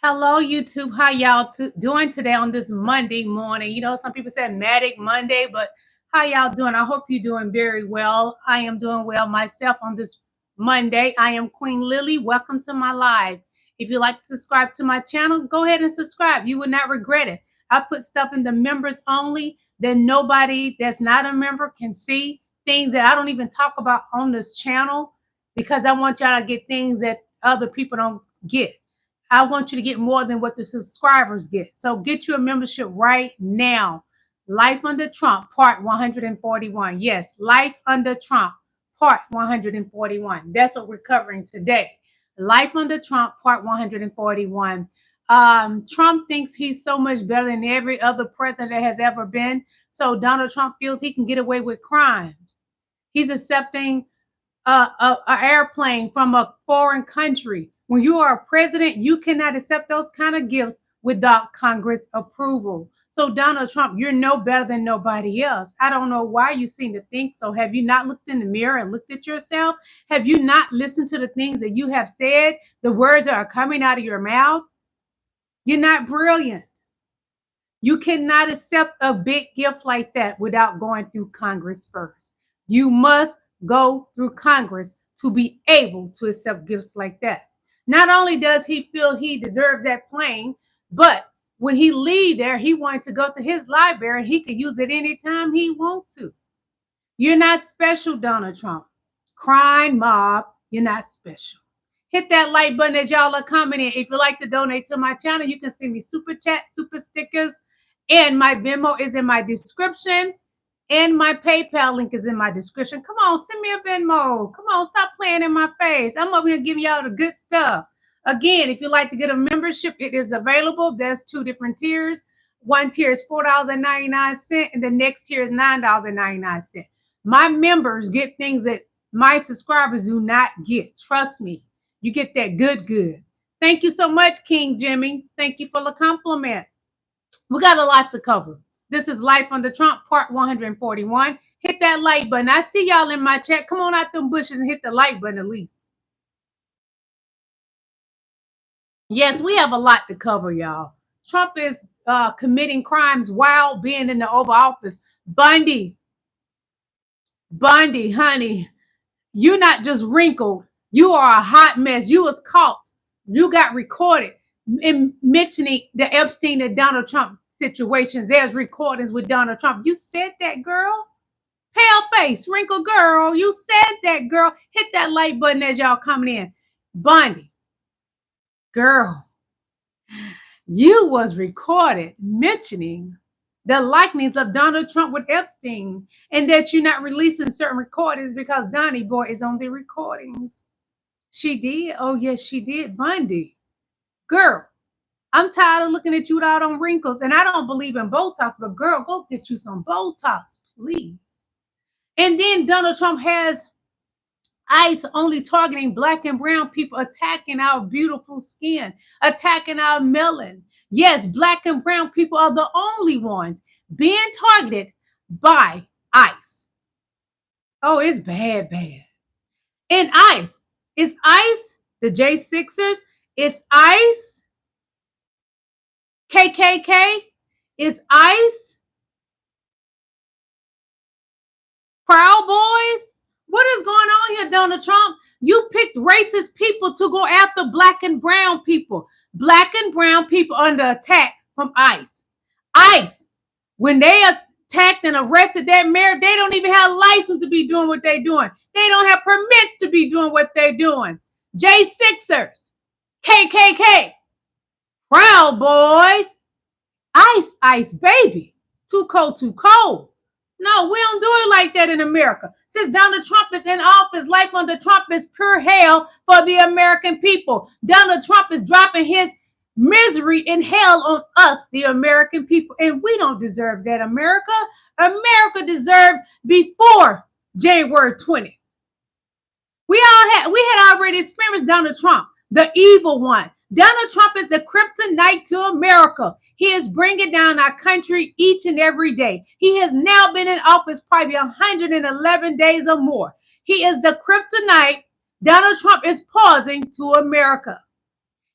Hello, YouTube. How y'all doing today on this Monday morning? You know, some people said Matic Monday, but how y'all doing? I hope you're doing very well. I am doing well myself on this Monday. I am Queen Lillie. Welcome to my live. If you like to subscribe to my channel, go ahead and subscribe. You would not regret it. I put stuff in the members only that nobody that's not a member can see. Things that I don't even talk about on this channel because I want y'all to get things that other people don't get. I want you to get more than what the subscribers get. So get you a membership right now. Life Under Trump, part 141. Yes, Life Under Trump, part 141. That's what we're covering today. Life Under Trump, part 141. Trump thinks he's so much better than every other president that has ever been. So Donald Trump feels he can get away with crimes. He's accepting an airplane from a foreign country. When you are a president, you cannot accept those kind of gifts without Congress approval. So Donald Trump, you're no better than nobody else. I don't know why you seem to think so. Have you not looked in the mirror and looked at yourself? Have you not listened to the things that you have said, the words that are coming out of your mouth? You're not brilliant. You cannot accept a big gift like that without going through Congress first. You must go through Congress to be able to accept gifts like that. Not only does he feel he deserves that plane, but when he leave there, he wanted to go to his library and he could use it anytime he wants to. You're not special, Donald Trump. Crime mob, you're not special. Hit that like button as y'all are commenting. If you'd like to donate to my channel, you can send me super chats, super stickers, and my Venmo is in my description. And my PayPal link is in my description. Come on, send me a Venmo. Come on, stop playing in my face. I'm over here giving y'all the good stuff. Again, if you'd like to get a membership, it is available. There's two different tiers. One tier is $4.99, and the next tier is $9.99. My members get things that my subscribers do not get. Trust me. You get that good. Thank you so much, King Jimmy. Thank you for the compliment. We got a lot to cover. This is Life Under Trump, part 141. Hit that like button. I see y'all in my chat. Come on out them bushes and hit the like button at least. Yes, we have a lot to cover, y'all. Trump is committing crimes while being in the Oval Office. Bundy, honey, you're not just wrinkled. You are a hot mess. You was caught. You got recorded in mentioning the Epstein and Donald Trump situations. There's recordings with Donald Trump. You said that, girl. Pale face, wrinkled girl. You said that, girl. Hit that like button as y'all coming in. Bundy, girl, you was recorded mentioning the likeness of Donald Trump with Epstein, and that you're not releasing certain recordings because Donnie Boy is on the recordings. She did? Oh, yes, she did. Bundy, girl, I'm tired of looking at you with all them wrinkles, and I don't believe in Botox, but girl, go get you some Botox, please. And then Donald Trump has ICE only targeting Black and brown people, attacking our beautiful skin, attacking our melanin. Yes, Black and brown people are the only ones being targeted by ICE. Oh, it's bad. And ICE, it's ICE, the J6ers, it's ICE, KKK, it's ICE, Proud Boys. What is going on here, Donald Trump? You picked racist people to go after Black and brown people. Black and brown people under attack from ICE. ICE, when they attacked and arrested that mayor, they don't even have a license to be doing what they're doing. They don't have permits to be doing what they're doing. J6ers, KKK, Proud Boys, ICE, baby. Too cold. No, we don't do it like that in America. Since Donald Trump is in office, life under Trump is pure hell for the American people. Donald Trump is dropping his misery and hell on us, the American people. And we don't deserve that, America. America deserved before January 20th. We had already experienced Donald Trump, the evil one. Donald Trump is the kryptonite to America. He is bringing down our country each and every day. He has now been in office probably 111 days or more. He is the kryptonite Donald Trump is pausing to America.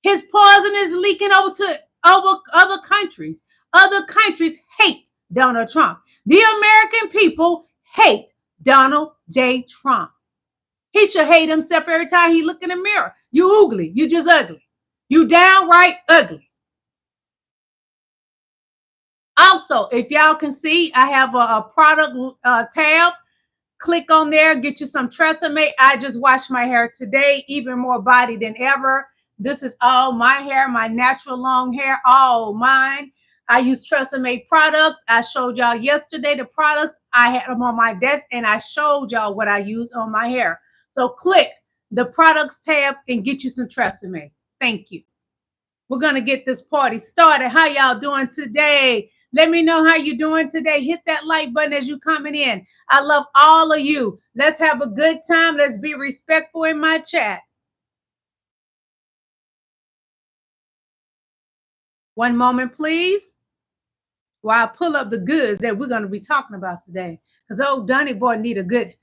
His poison is leaking over to other countries. Other countries hate Donald Trump. The American people hate Donald J. Trump. He should hate himself every time he look in the mirror. You ugly. You just ugly. You downright ugly. Also, if y'all can see, I have a product tab. Click on there, get you some Tresemme. I just washed my hair today, even more body than ever. This is all my hair, my natural long hair, all mine. I use Tresemme products. I showed y'all yesterday the products. I had them on my desk, and I showed y'all what I use on my hair. So click the products tab and get you some Tresemme. Thank you. We're going to get this party started. How y'all doing today? Let me know how you're doing today. Hit that like button as you're coming in. I love all of you. Let's have a good time. Let's be respectful in my chat. One moment, please, while I pull up the goods that we're going to be talking about today. Because old Donnie boy need a good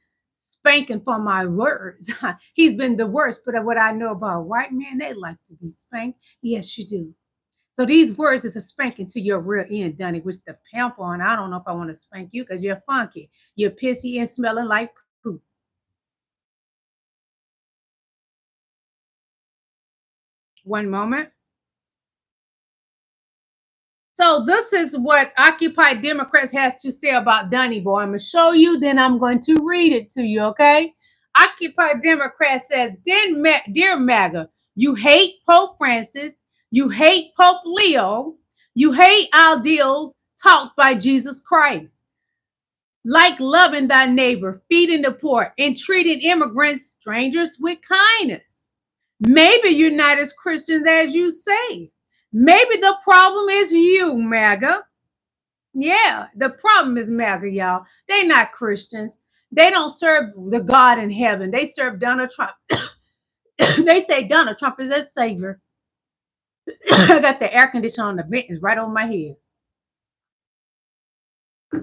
spanking for my words. He's been the worst, but what I know about white men, they like to be spanked. Yes, you do. So these words is a spanking to your rear end, Donnie, with the pimp on. I don't know if I want to spank you because you're funky. You're pissy and smelling like poop. One moment. So this is what Occupy Democrats has to say about Donnie boy. I'm going to show you, then I'm going to read it to you, okay? Occupy Democrat says, Dear MAGA, you hate Pope Francis, you hate Pope Leo, you hate ideals taught by Jesus Christ. Like loving thy neighbor, feeding the poor, and treating immigrants, strangers with kindness. Maybe you're not as Christian as you say. Maybe the problem is you, MAGA. Yeah, the problem is MAGA, y'all. They're not Christians. They don't serve the God in heaven. They serve Donald Trump. They say Donald Trump is their savior. I got the air conditioner on the vent, it's right on my head.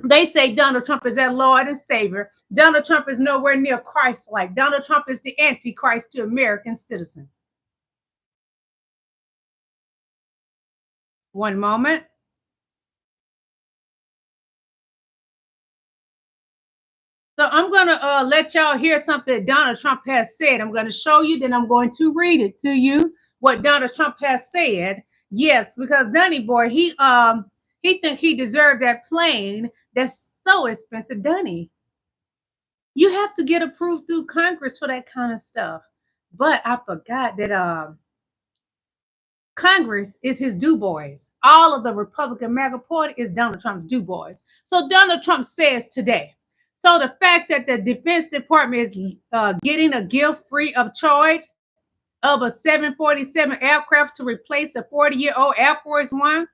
They say Donald Trump is their Lord and Savior. Donald Trump is nowhere near Christ-like. Donald Trump is the Antichrist to American citizens. One moment. So I'm going to let y'all hear something that Donald Trump has said. I'm going to show you, then I'm going to read it to you, what Donald Trump has said. Yes, because Donnie boy, he think he deserved that plane that's so expensive. Donnie, you have to get approved through Congress for that kind of stuff. But I forgot that Congress is his do boys. All of the Republican MAGA party is Donald Trump's do boys. So Donald Trump says today, so the fact that the Defense Department is getting a gift free of charge of a 747 aircraft to replace a 40-year-old Air Force One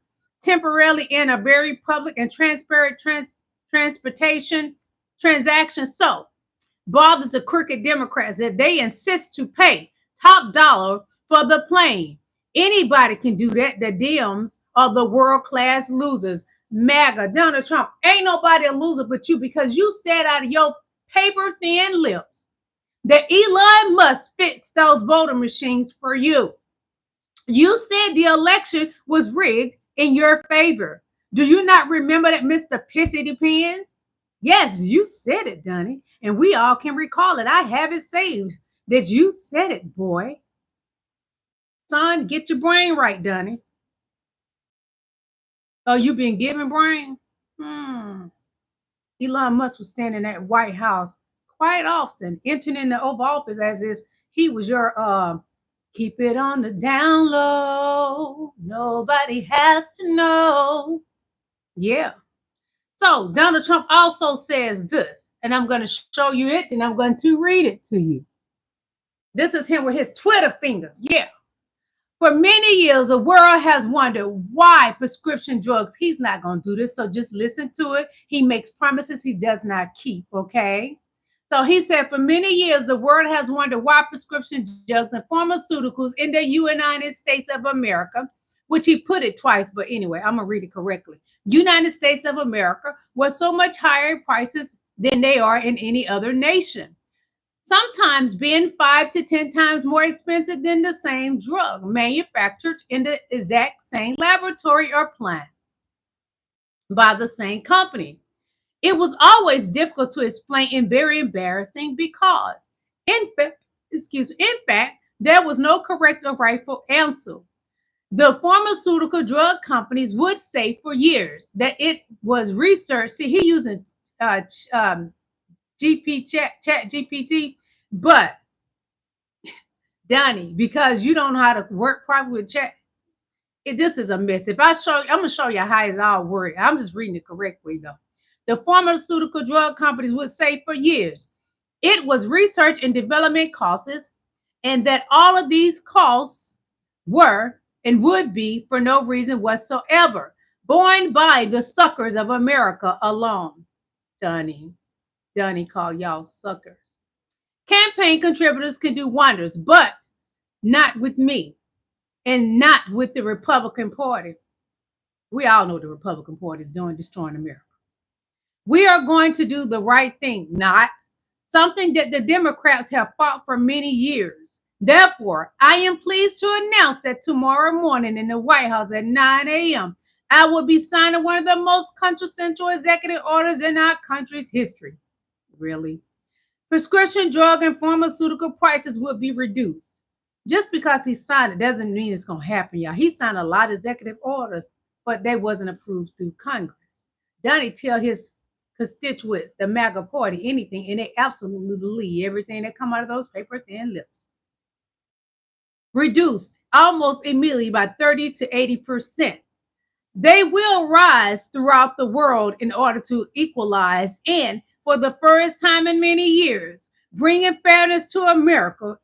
temporarily in a very public and transparent transportation transaction. So bothers the crooked Democrats that they insist to pay top dollar for the plane. Anybody can do that. The Dems are the world-class losers. MAGA, Donald Trump, ain't nobody a loser but you, because you said out of your paper-thin lips that Elon Musk fixed those voting machines for you. You said the election was rigged in your favor. Do you not remember that, Mr. Pissy Depends? Yes, you said it, Donnie, and we all can recall it. I have it saved that you said it, boy. Son, get your brain right, Donnie. Oh, you been given brain? Elon Musk was standing at White House quite often, entering in the Oval Office as if he was your keep it on the down low. Nobody has to know. Yeah. So Donald Trump also says this, and I'm going to show you it, and I'm going to read it to you. This is him with his Twitter fingers. Yeah. For many years, the world has wondered why prescription drugs, he's not going to do this, so just listen to it. He makes promises he does not keep, okay? So he said, for many years, the world has wondered why prescription drugs and pharmaceuticals in the United States of America, which he put it twice, but anyway, I'm going to read it correctly. United States of America was so much higher in prices than they are in any other nation. sometimes being 5 to 10 times more expensive than the same drug manufactured in the exact same laboratory or plant by the same company. It was always difficult to explain and very embarrassing because, in fact, there was no correct or rightful answer. The pharmaceutical drug companies would say for years that it was research. See, he using chat GPT, but Donnie, because you don't know how to work properly with chat, this is a mess. If I show you, I'm gonna show you how it's all worded. I'm just reading it correctly though. The pharmaceutical drug companies would say for years it was research and development costs, and that all of these costs were and would be for no reason whatsoever, borne by the suckers of America alone. Donnie called y'all suckers. Campaign contributors can do wonders, but not with me and not with the Republican Party. We all know the Republican Party is destroying America. We are going to do the right thing, not something that the Democrats have fought for many years. Therefore, I am pleased to announce that tomorrow morning in the White House at 9 a.m., I will be signing one of the most controversial executive orders in our country's history. Really? Prescription drug and pharmaceutical prices will be reduced. Just because he signed it doesn't mean it's going to happen, y'all. He signed a lot of executive orders, but they wasn't approved through Congress. Donnie tell his constituents, the MAGA party, anything, and they absolutely believe everything that come out of those paper thin lips. Reduced almost immediately by 30 to 80%. They will rise throughout the world in order to equalize and, for the first time in many years, bringing fairness to America.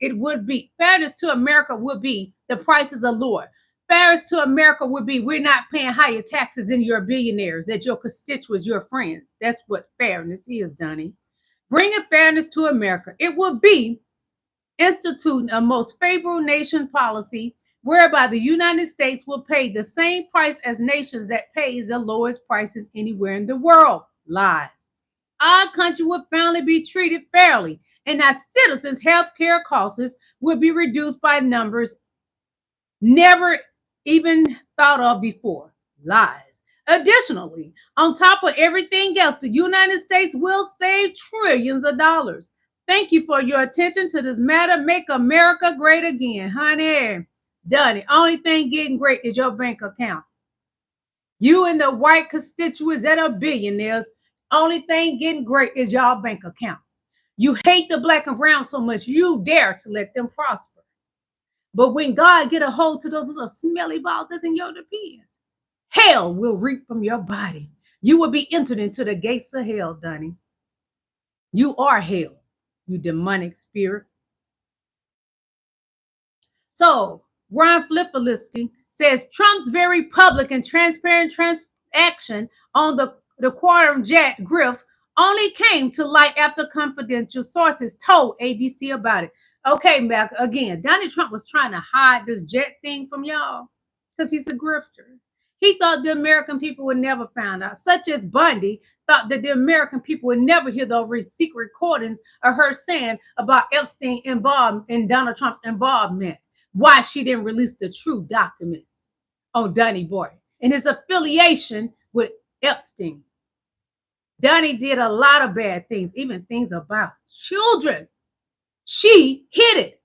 Fairness to America would be the prices are lower. Fairness to America would be we're not paying higher taxes than your billionaires, that your constituents, your friends. That's what fairness is, Donnie. Bringing fairness to America. It would be instituting a most favorable nation policy whereby the United States will pay the same price as nations that pays the lowest prices anywhere in the world. Lies. Our country would finally be treated fairly, and our citizens' health care costs would be reduced by numbers never even thought of before. Lies. Additionally, on top of everything else, the United States will save trillions of dollars. Thank you for your attention to this matter. Make America great again, honey. Done. Only thing getting great is your bank account. You and the white constituents that are billionaires, only thing getting great is your bank account. You hate the black and brown so much, you dare to let them prosper. But when God get a hold to those little smelly balls that's in your depends, hell will reap from your body. You will be entered into the gates of hell, Donnie. You are hell, you demonic spirit. So, Ron Flipaliski says Trump's very public and transparent transaction on the quantum jet grift only came to light after confidential sources told ABC about it. Okay, Mac, again, Donald Trump was trying to hide this jet thing from y'all because he's a grifter. He thought the American people would never find out, such as Bundy thought that the American people would never hear those secret recordings of her saying about Epstein involved in Donald Trump's involvement. Why she didn't release the true documents on Donnie Boy and his affiliation with Epstein. Donnie did a lot of bad things, even things about children. She hid it.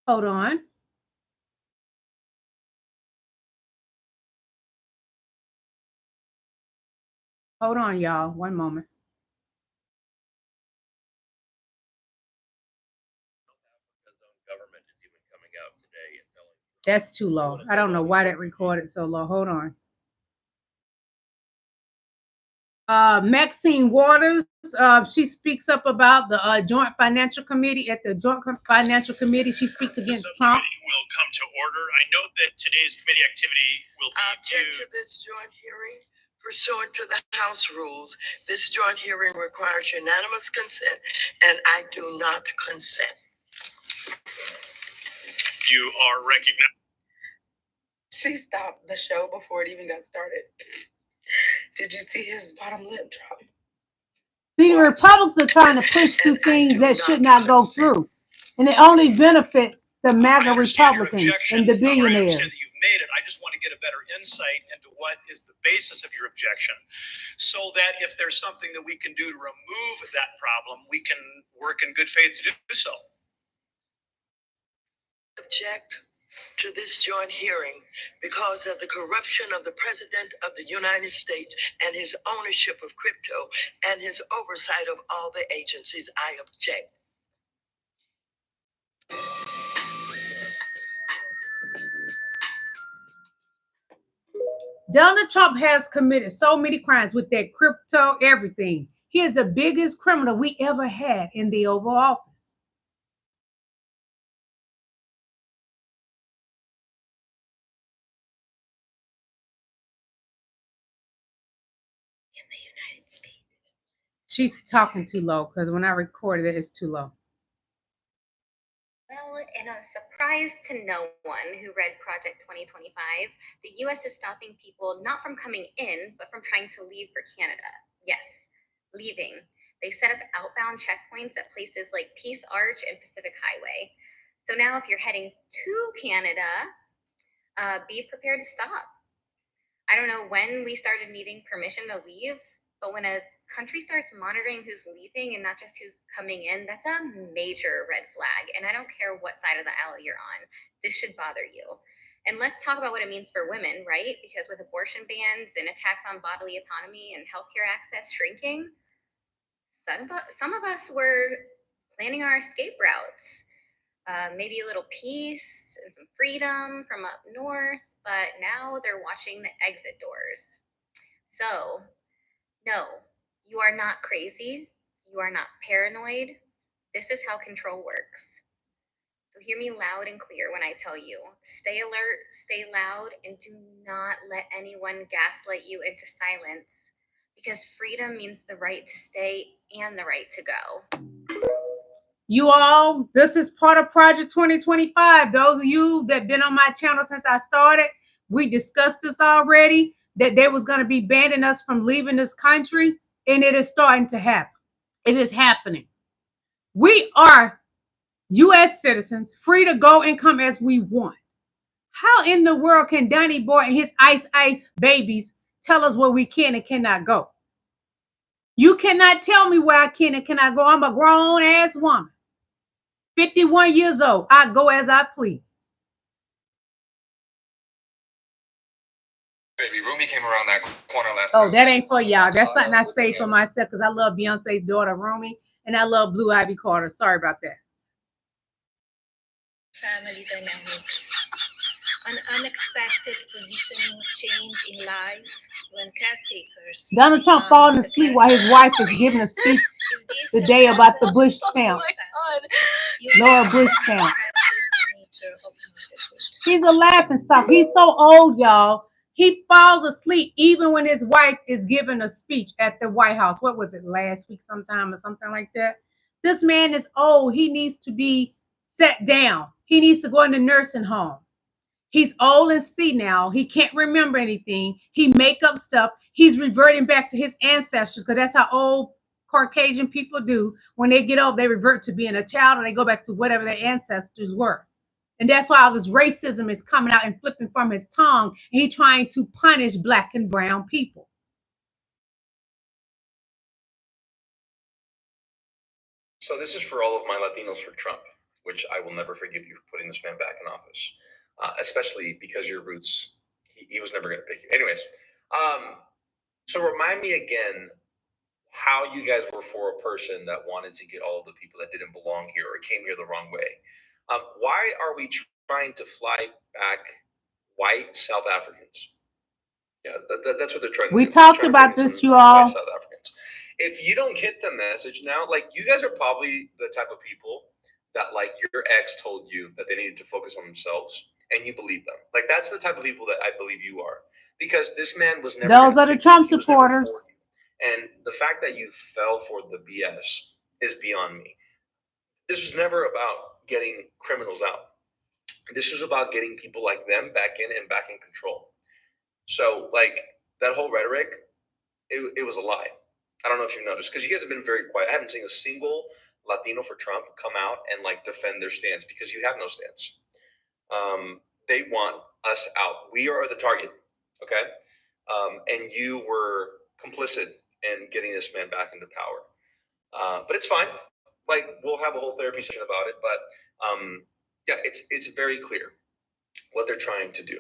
Hold on. Hold on, y'all. One moment. That's too low. I don't know why that recorded so low. Hold on. Maxine Waters, she speaks up about the Joint Financial Committee. At the Joint Financial Committee, she speaks against Trump. Will come to order. I note that today's committee activity will object to this joint hearing. Pursuant to the House rules, this joint hearing requires unanimous consent, and I do not consent. You are recognized. She stopped the show before it even got started. Did you see his bottom lip drop? See, the Republicans are trying to push through things that should not go through. And it only benefits the MAGA Republicans and the billionaires. I understand that you've made it. I just want to get a better insight into what is the basis of your objection, so that if there's something that we can do to remove that problem, we can work in good faith to do so. Object to this joint hearing because of the corruption of the President of the United States and his ownership of crypto and his oversight of all the agencies. I object. Donald Trump has committed so many crimes with that crypto, everything. He is the biggest criminal we ever had in the Oval Office. In the United States. She's talking too low because when I recorded it, it's too low. Well, in a surprise to no one who read Project 2025, the U.S. is stopping people not from coming in, but from trying to leave for Canada. Yes, leaving. They set up outbound checkpoints at places like Peace Arch and Pacific Highway. So now if you're heading to Canada, be prepared to stop. I don't know when we started needing permission to leave, but when a country starts monitoring who's leaving and not just who's coming in, that's a major red flag. And I don't care what side of the aisle you're on. This should bother you. And let's talk about what it means for women, right? Because with abortion bans and attacks on bodily autonomy and healthcare access shrinking, some of us were planning our escape routes. Maybe a little peace and some freedom from up north, but now they're watching the exit doors. So, no, you are not crazy. You are not paranoid. This is how control works. So hear me loud and clear when I tell you, stay alert, stay loud, and do not let anyone gaslight you into silence, because freedom means the right to stay and the right to go. You all, this is part of Project 2025. Those of you that have been on my channel since I started, we discussed this already, that they was going to be banning us from leaving this country, and it is starting to happen. It is happening. We are U.S. citizens, free to go and come as we want. How in the world can Donnie Boy and his ice babies tell us where we can and cannot go? You cannot tell me where I can and cannot go. I'm a grown-ass woman. 51 years old. I go as I please. Baby, Rumi came around that corner last night. time. Oh, that ain't for y'all. That's something I say for myself because I love Beyonce's daughter, Rumi, and I love Blue Ivy Carter. Sorry about that. Family dynamics. An unexpected positioning change in life when caretakers. Donald Trump falling asleep while his wife is giving a speech today about the Bush stamp. Laura Bush stamp. He's a laughing stock. He's so old, y'all. He falls asleep even when his wife is giving a speech at the White House. What was it, last week sometime or something like that? This man is old. He needs to be set down. He needs to go in the nursing home. He's old and senile. He can't remember anything. He make up stuff. He's reverting back to his ancestors because that's how old Caucasian people do. When they get old, they revert to being a child or they go back to whatever their ancestors were. And that's why all this racism is coming out and flipping from his tongue. And he's trying to punish black and brown people. So this is for all of my Latinos for Trump, which I will never forgive you for putting this man back in office. Especially because your roots, he was never going to pick you. Anyways, so remind me again how you guys were for a person that wanted to get all of the people that didn't belong here or came here the wrong way. Why are we trying to fly back white South Africans? Yeah, that's what they're trying to do. We talked about this, you all. South Africans. If you don't get the message now, like you guys are probably the type of people that like your ex told you that they needed to focus on themselves. And you believe them. Like that's the type of people that I believe you are, because this man was never. Those are the Trump supporters. And the fact that you fell for the BS is beyond me. This was never about getting criminals out. This was about getting people like them back in and back in control. So like that whole rhetoric, it was a lie. I don't know if you've noticed, because you guys have been very quiet. I haven't seen a single Latino for Trump come out and like defend their stance, because you have no stance. They want us out. We are the target, okay? And you were complicit in getting this man back into power. But it's fine. Like, we'll have a whole therapy session about it. But yeah, it's very clear what they're trying to do.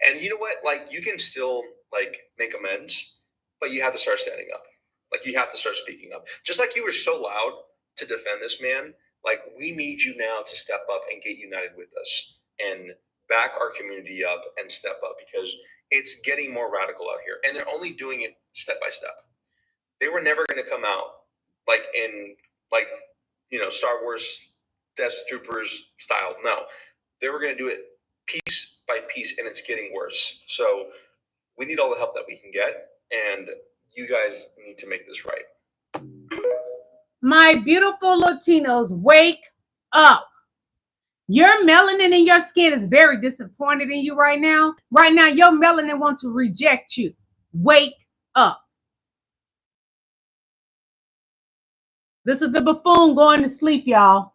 And you know what? Like, you can still like make amends, but you have to start standing up. Like, you have to start speaking up. Just like you were so loud to defend this man, like, we need you now to step up and get united with us and back our community up and step up, because it's getting more radical out here. And they're only doing it step by step. They were never going to come out like in, like, you know, Star Wars Death Troopers style. No, they were going to do it piece by piece, and it's getting worse. So we need all the help that we can get, and you guys need to make this right. My beautiful Latinos, wake up. Your melanin in your skin is very disappointed in you right now. Right now, your melanin wants to reject you. Wake up. This is the buffoon going to sleep, y'all.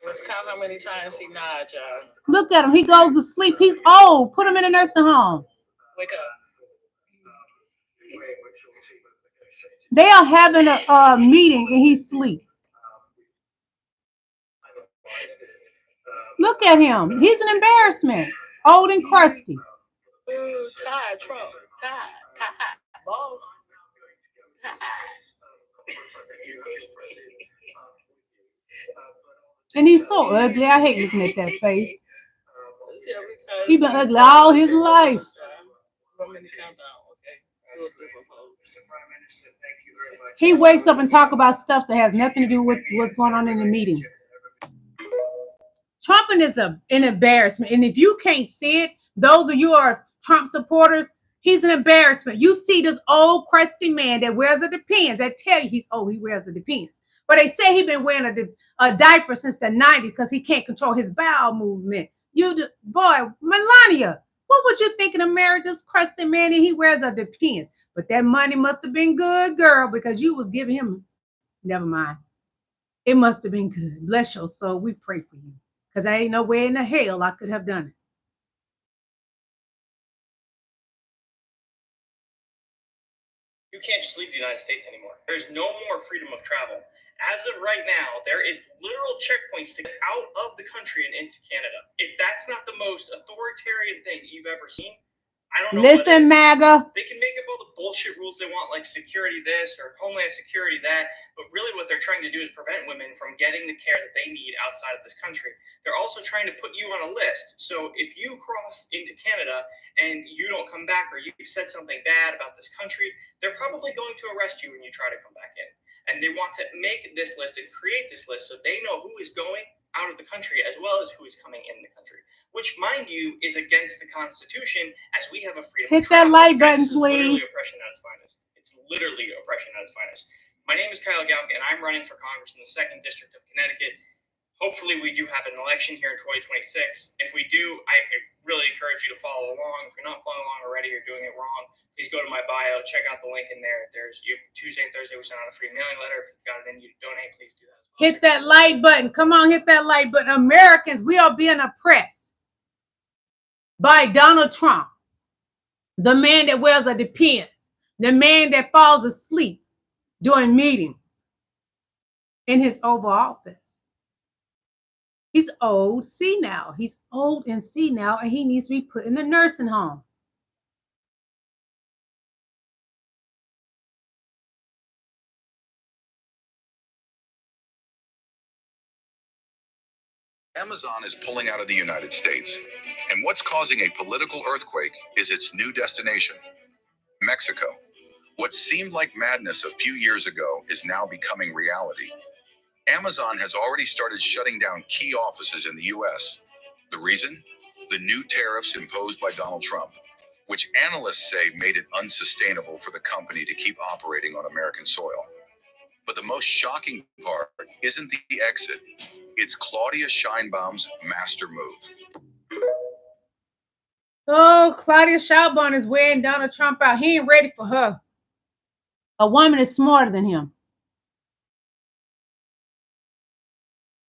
Let's count how many times he nods, y'all. Look at him. He goes to sleep. He's old. Put him in a nursing home. Wake up. They are having a meeting and he's asleep. Look at him. He's an embarrassment. Old and crusty. Ooh, Todd Trump. Todd, boss. Todd. And he's so ugly. I hate looking at that face. He's been ugly all his life. He wakes up and talk about stuff that has nothing to do with what's going on in the meeting. Trumping is an embarrassment. And if you can't see it, those of you who are Trump supporters, he's an embarrassment. You see this old crusty man that wears a Depends. That tell you he's old, he wears a Depends. But they say he's been wearing a diaper since the 90s because he can't control his bowel movement. Boy, Melania, what would you think of married this crusty man and he wears a Depends? But that money must have been good, girl, because you was giving him, never mind. It must have been good. Bless your soul. We pray for you. Because I ain't no way in the hell I could have done it. You can't just leave the United States anymore. There's no more freedom of travel. As of right now, there is literal checkpoints to get out of the country and into Canada. If that's not the most authoritarian thing that you've ever seen, I don't know. Listen, MAGA. They can make up all the bullshit rules they want, like security this or Homeland Security that, but really what they're trying to do is prevent women from getting the care that they need outside of this country. They're also trying to put you on a list. So if you cross into Canada and you don't come back, or you've said something bad about this country, they're probably going to arrest you when you try to come back in. And they want to make this list and create this list so they know who is going out of the country as well as who is coming in the country, which, mind you, is against the Constitution, as we have a freedom. Hit that like button, please. Literally oppression at its finest. It's literally oppression at its finest. My name is Kyle Galk, and I'm running for Congress in the 2nd District of Connecticut. Hopefully, we do have an election here in 2026. If we do, I really encourage you to follow along. If you're not following along already, you're doing it wrong. Please go to my bio, check out the link in there. There's Tuesday and Thursday, we send out a free mailing letter. If you've got it in you to donate, please do that as well. Hit that like button. Come on, hit that like button. Americans, we are being oppressed by Donald Trump, the man that wears a Depends, the man that falls asleep during meetings in his Oval Office. He's old, senile. He's old and senile, and he needs to be put in a nursing home. Amazon is pulling out of the United States, and what's causing a political earthquake is its new destination, Mexico. What seemed like madness a few years ago is now becoming reality. Amazon has already started shutting down key offices in the U.S. The reason? The new tariffs imposed by Donald Trump, which analysts say made it unsustainable for the company to keep operating on American soil. But the most shocking part isn't the exit. It's Claudia Sheinbaum's master move. Oh, Claudia Sheinbaum is wearing Donald Trump out. He ain't ready for her. A woman is smarter than him.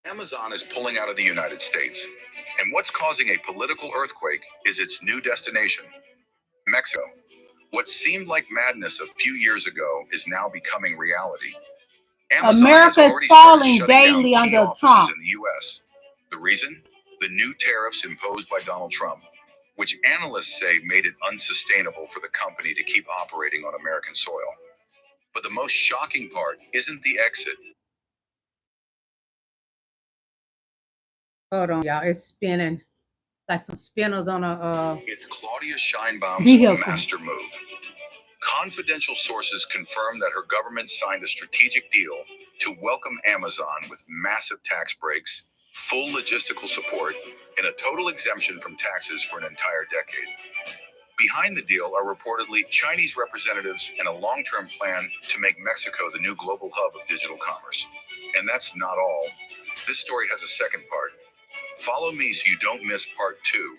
Amazon is pulling out of the United States, and what's causing a political earthquake is its new destination, Mexico. What seemed like madness a few years ago is now becoming reality. Amazon America has is already falling started shutting daily down key under offices Trump. in the U.S. The reason? The new tariffs imposed by Donald Trump, which analysts say made it unsustainable for the company to keep operating on American soil. But the most shocking part isn't the exit. Hold on, y'all. It's spinning like some spinners on a It's Claudia Scheinbaum's vehicle. master move. Confidential sources confirm that her government signed a strategic deal to welcome Amazon with massive tax breaks, full logistical support, and a total exemption from taxes for an entire decade. Behind the deal are reportedly Chinese representatives and a long-term plan to make Mexico the new global hub of digital commerce. And that's not all. This story has a second part. Follow me so you don't miss part 2.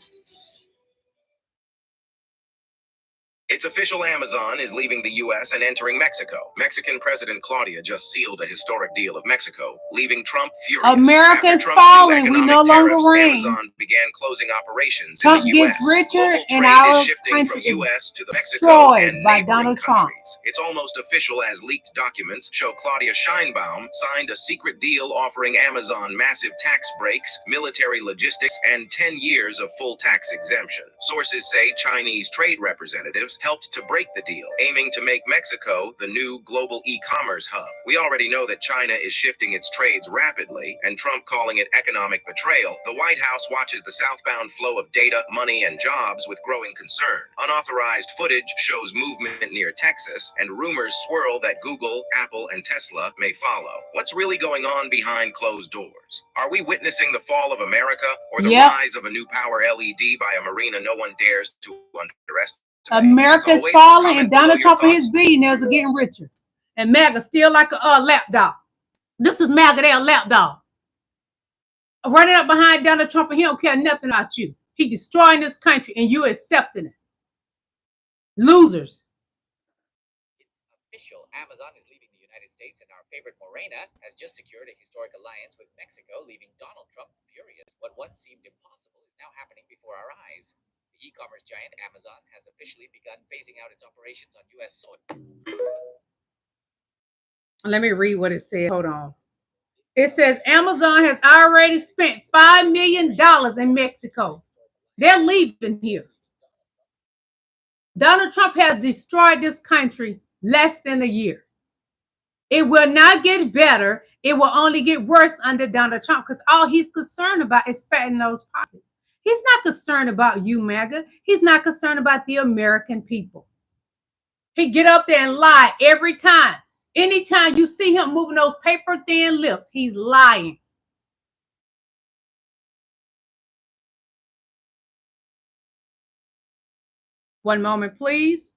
It's official, Amazon is leaving the U.S. and entering Mexico. Mexican President Claudia just sealed a historic deal of Mexico, leaving Trump furious. America is falling. We no longer reign. Amazon began closing operations Trump in the gets U.S. richer Global and trade our is shifting country from is U.S. to the Mexico destroyed and by neighboring Donald Trump. countries. It's almost official as leaked documents show Claudia Scheinbaum signed a secret deal offering Amazon massive tax breaks, military logistics, and 10 years of full tax exemption. Sources say Chinese trade representatives helped to break the deal, aiming to make Mexico the new global e-commerce hub. We already know that China is shifting its trades rapidly, and Trump calling it economic betrayal. The White House watches the southbound flow of data, money, and jobs with growing concern. Unauthorized footage shows movement near Texas, and rumors swirl that Google, Apple, and Tesla may follow. What's really going on behind closed doors? Are we witnessing the fall of America, or the rise of a new power LED by a marina no one dares to underestimate? America's falling, and Donald Trump and his billionaires are getting richer. And MAGA still like a lapdog. This is MAGA, they're a lapdog. Running up behind Donald Trump, and he don't care nothing about you. He destroying this country, and you accepting it. Losers. It's official. Amazon is leaving the United States, and our favorite Morena has just secured a historic alliance with Mexico, leaving Donald Trump furious. What once seemed impossible is now happening before our eyes. The e-commerce giant Amazon has officially begun phasing out its operations on U.S. soil. Let me read what it said. Hold on. It says Amazon has already spent $5 million in Mexico. They're leaving here. Donald Trump has destroyed this country less than a year. It will not get better. It will only get worse under Donald Trump, because all he's concerned about is patting those pockets. He's not concerned about you, MAGA. He's not concerned about the American people. He get up there and lie every time. Anytime you see him moving those paper-thin lips, he's lying. One moment, please.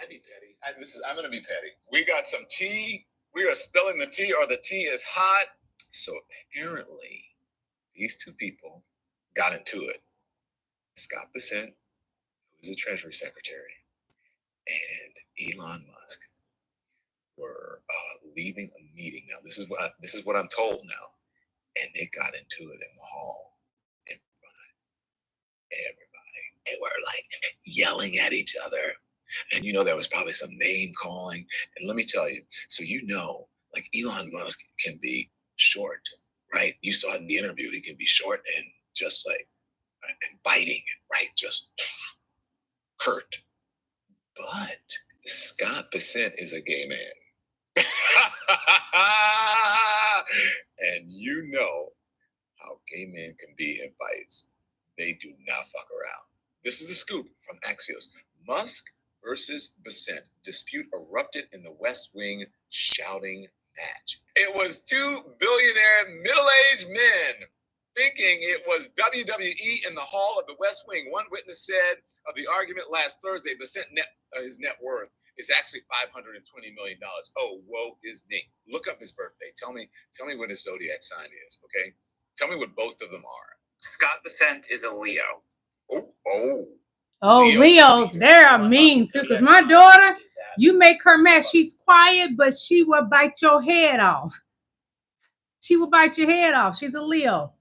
I'd be petty. I'm going to be petty. We got some tea. We are spilling the tea, or the tea is hot. So apparently, these two people got into it. Scott Bessent, who is the Treasury Secretary, and Elon Musk were leaving a meeting. Now, this is what I'm told now, and they got into it in the hall. Everybody, they were like yelling at each other, and there was probably some name calling. And let me tell you, so like Elon Musk can be short, right? You saw in the interview, he can be short and just like and biting, right? Just hurt. But Scott Bessent is a gay man. And you know how gay men can be in fights. They do not fuck around. This is the scoop from Axios. Musk versus Bessent dispute erupted in the West Wing shouting match. It was two billionaire middle-aged men thinking it was WWE in the hall of the West Wing. One witness said of the argument last Thursday, Bessent his net worth is actually $520 million. Oh, woe is me. Look up his birthday. Tell me what his zodiac sign is, okay? Tell me what both of them are. Scott Bessent is a Leo. Oh, Leos, they're mean too. Because my daughter, You make her mad. She's quiet, but she will bite your head off. She will bite your head off. She's a Leo.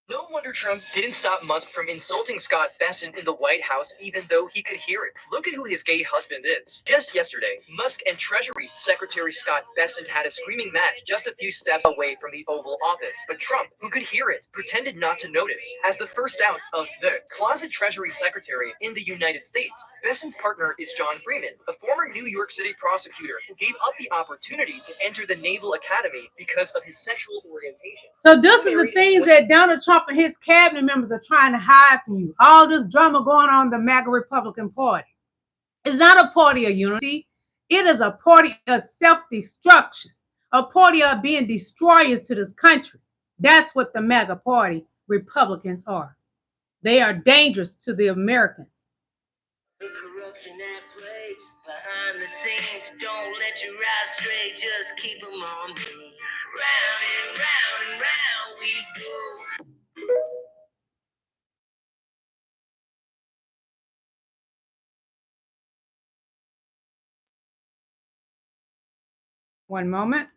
No wonder Trump didn't stop Musk from insulting Scott Bessent in the White House, even though he could hear it. Look at who his gay husband is. Just yesterday, Musk and Treasury Secretary Scott Bessent had a screaming match just a few steps away from the Oval Office. But Trump, who could hear it, pretended not to notice. As the first out of the closet Treasury Secretary in the United States, Bessent's partner is John Freeman, a former New York City prosecutor who gave up the opportunity to enter the Naval Academy because of his sexual orientation. So this is the things that Donald Trump and his cabinet members are trying to hide from you. All this drama going on in the MAGA Republican Party. It's not a party of unity. It is a party of self-destruction. A party of being destroyers to this country. That's what the MAGA Party Republicans are. They are dangerous to the Americans. The corruption at play behind the scenes. Don't let your eyes stray, just keep them on me. Round and round and round we go. One moment.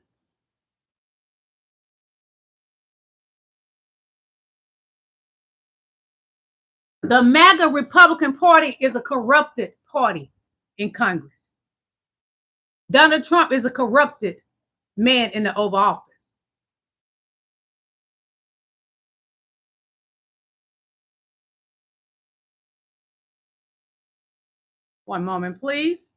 The MAGA Republican Party is a corrupted party in Congress. Donald Trump is a corrupted man in the Oval Office. One moment, please.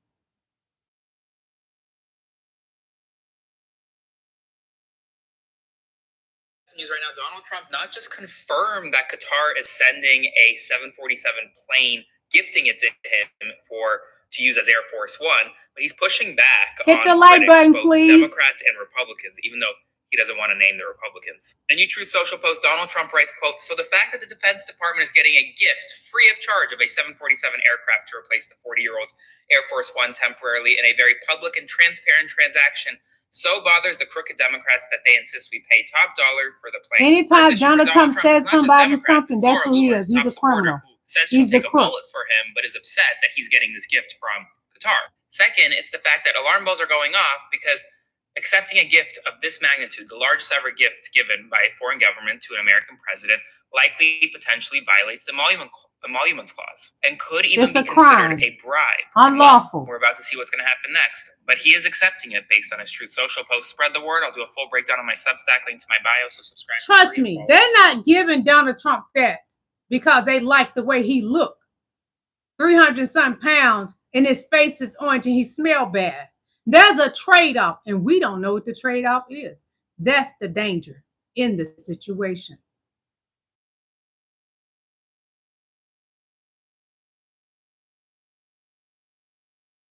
News right now, Donald Trump not just confirmed that Qatar is sending a 747 plane, gifting it to him to use as Air Force One, but he's pushing back Hit on the like button, both please. Democrats and Republicans, even though he doesn't want to name the Republicans. A new Truth Social post, Donald Trump writes, quote, "So the fact that the Defense Department is getting a gift free of charge of a 747 aircraft to replace the 40-year-old Air Force One temporarily in a very public and transparent transaction so bothers the crooked Democrats that they insist we pay top dollar for the plane." Anytime Donald Trump says somebody something, that's who he is. He's a criminal. He's the crook. Bullet for him, but is upset that he's getting this gift from Qatar. Second, it's the fact that alarm bells are going off because accepting a gift of this magnitude, the largest ever gift given by a foreign government to an American president, likely potentially violates the Emoluments Clause and could even be considered a bribe. Unlawful. We're about to see what's going to happen next. But he is accepting it based on his Truth Social post. Spread the word. I'll do a full breakdown on my Substack, link to my bio, so subscribe. Trust me, they're not giving Donald Trump that because they like the way he looked. 300-something pounds and his face is orange and he smelled bad. There's a trade-off, and we don't know what the trade-off is. That's the danger in this situation.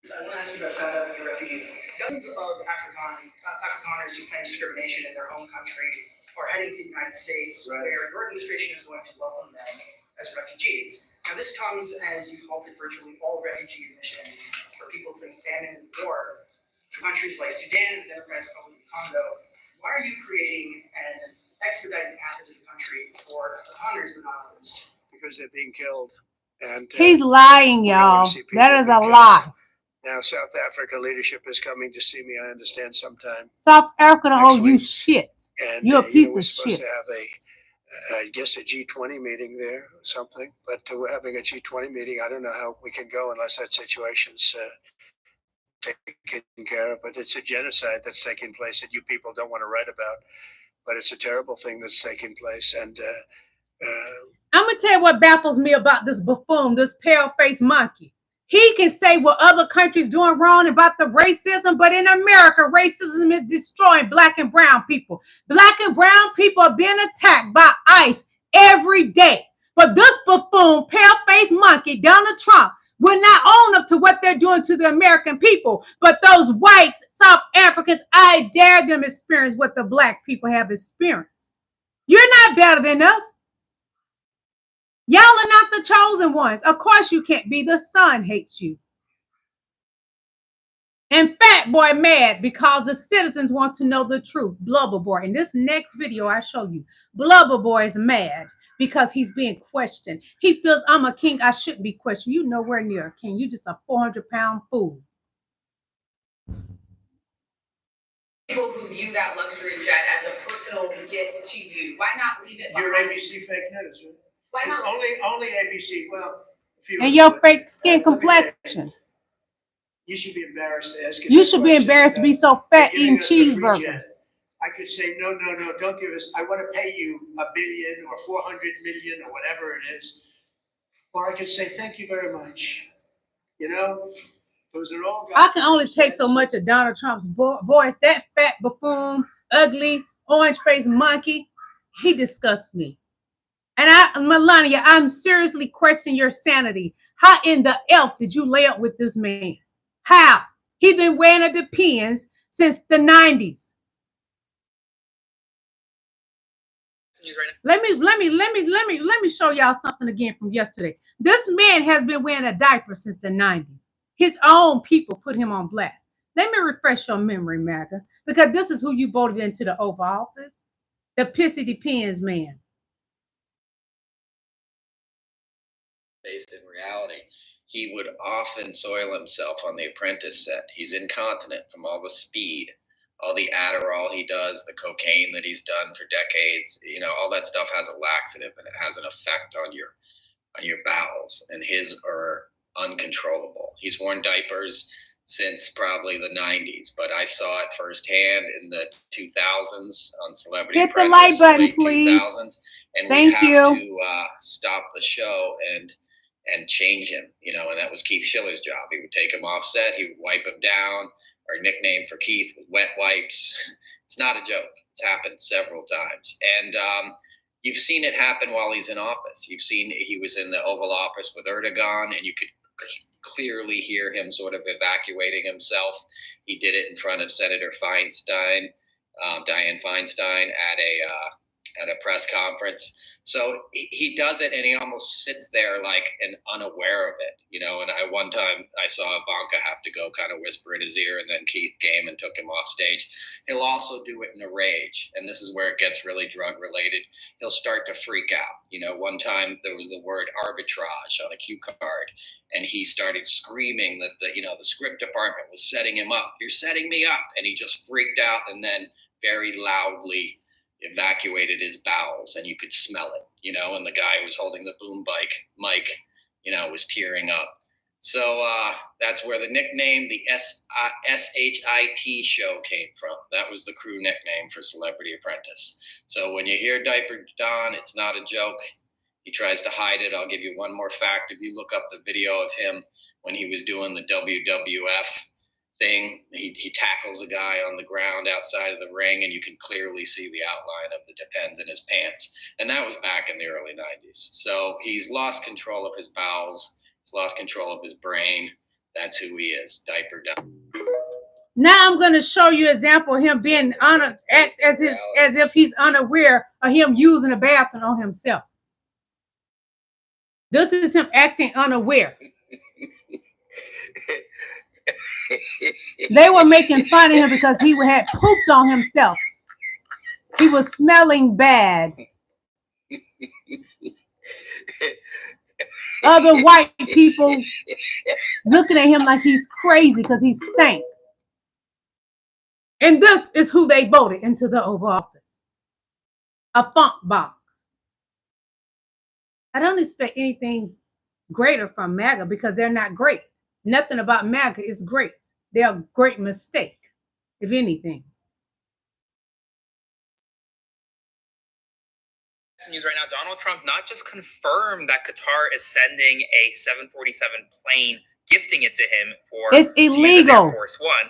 I want to ask you about South African refugees. Dozens of Afrikaners who claim discrimination in their home country are heading to the United States, where your administration is going to welcome them as refugees. Now, this comes as you've halted virtually all refugee admissions for people fleeing famine and war from countries like Sudan and the Democratic Republic of Congo. Why are you creating an expedited path into the country for Afrikaners but not others? Because they're being killed. And he's lying, y'all. That is a lie. Now, South Africa leadership is coming to see me, I understand, sometime. South Africa don't owe you shit. And you're a piece of we're shit. Supposed to have I guess, a G20 meeting there or something. But we're having a G20 meeting. I don't know how we can go unless that situation's taken care of. But it's a genocide that's taking place that you people don't want to write about. But it's a terrible thing that's taking place. And I'm going to tell you what baffles me about this buffoon, this pale-faced monkey. He can say what other countries doing wrong about the racism, but in America, racism is destroying black and brown people. Black and brown people are being attacked by ICE every day. But this buffoon, pale-faced monkey, Donald Trump, will not own up to what they're doing to the American people. But those white South Africans, I dare them experience what the black people have experienced. You're not better than us. Y'all are not the chosen ones. Of course you can't be. The sun hates you. And Fat Boy mad because the citizens want to know the truth. Blubber Boy. In this next video, I show you. Blubber Boy is mad because he's being questioned. He feels I'm a king. I shouldn't be questioned. You nowhere near a king. You just a 400-pound fool. People who view that luxury jet as a personal gift to you, why not leave it behind? Your ABC fake news, right? Why It's not? only ABC. Well, if you And your fake skin complexion. You should be embarrassed to ask. You should be embarrassed to be so fat eating cheeseburgers. I could say, no, don't give us. I want to pay you $1 billion or 400 million or whatever it is. Or I could say, thank you very much. You know, those are all. I can only take so much of Donald Trump's voice. That fat buffoon, ugly, orange-faced monkey, he disgusts me. And Melania, I'm seriously questioning your sanity. How in the F did you lay up with this man? How? He been wearing a Depends since the 90s. Let me show y'all something again from yesterday. This man has been wearing a diaper since the 90s. His own people put him on blast. Let me refresh your memory, MAGA, because this is who you voted into the Oval Office. The pissy Depends man. Based in reality, he would often soil himself on The Apprentice set. He's incontinent from all the speed, all the Adderall he does, the cocaine that he's done for decades. You know, all that stuff has a laxative and it has an effect on your bowels, and his are uncontrollable. He's worn diapers since probably the 90s, but I saw it firsthand in the 2000s on Celebrity Hit the Apprentice, like button, late please. 2000s, and Thank we have you. to stop the show and change him, you know, and that was Keith Schiller's job. He would take him off set, he would wipe him down. Our nickname for Keith was Wet Wipes. It's not a joke. It's happened several times. And you've seen it happen while he's in office. You've seen he was in the Oval Office with Erdogan, and you could clearly hear him sort of evacuating himself. He did it in front of Senator Feinstein, Dianne Feinstein, at a press conference. So he does it, and he almost sits there like and unaware of it, you know. And one time I saw Ivanka have to go kind of whisper in his ear, and then Keith came and took him off stage. He'll also do it in a rage, and this is where it gets really drug related. He'll start to freak out. You know, one time there was the word arbitrage on a cue card, and he started screaming that the script department was setting him up. You're setting me up, and he just freaked out, and then very loudly evacuated his bowels, and you could smell it, you know, and the guy who was holding the boom mic, you know, was tearing up. So that's where the nickname, the SHIT show came from. That was the crew nickname for Celebrity Apprentice. So when you hear Diaper Don, it's not a joke. He tries to hide it. I'll give you one more fact. If you look up the video of him when he was doing the WWF thing, he tackles a guy on the ground outside of the ring, and you can clearly see the outline of the Depends in his pants. And that was back in the early 90s. So he's lost control of his bowels. He's lost control of his brain. That's who he is, Diaper Don. Now I'm going to show you an example of him being as if he's unaware of him using a bathroom on himself. This is him acting unaware. They were making fun of him because he had pooped on himself. He was smelling bad. Other white people looking at him like he's crazy because he stank. And this is who they voted into the Oval Office. A funk box. I don't expect anything greater from MAGA because they're not great. Nothing about MAGA is great. They're a great mistake, if anything. News right now, Donald Trump not just confirmed that Qatar is sending a 747 plane, gifting it to him for it's illegal. Air Force One,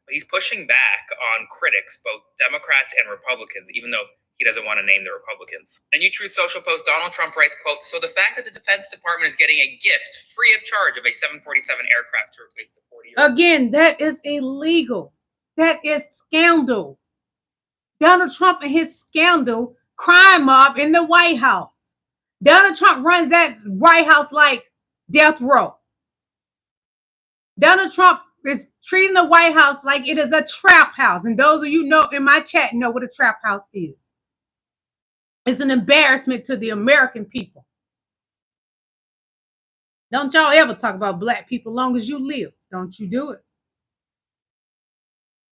but he's pushing back on critics, both Democrats and Republicans, even though he doesn't want to name the Republicans. A new Truth Social post, Donald Trump writes, quote, "So the fact that the Defense Department is getting a gift free of charge of a 747 aircraft to replace the 40-year-old." Again, that is illegal. That is scandal. Donald Trump and his scandal crime mob in the White House. Donald Trump runs that White House like death row. Donald Trump is treating the White House like it is a trap house. And those of you know in my chat know what a trap house is. It's an embarrassment to the American people. Don't y'all ever talk about black people long as you live. Don't you do it.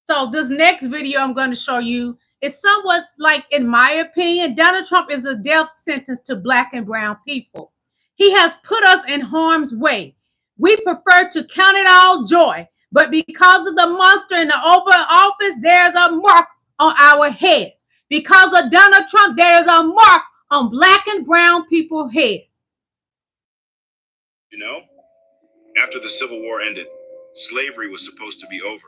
So this next video I'm going to show you is somewhat like, in my opinion, Donald Trump is a death sentence to black and brown people. He has put us in harm's way. We prefer to count it all joy, but because of the monster in the Oval Office, there's a mark on our heads. Because of Donald Trump, there is a mark on black and brown people's heads. You know, after the Civil War ended, slavery was supposed to be over.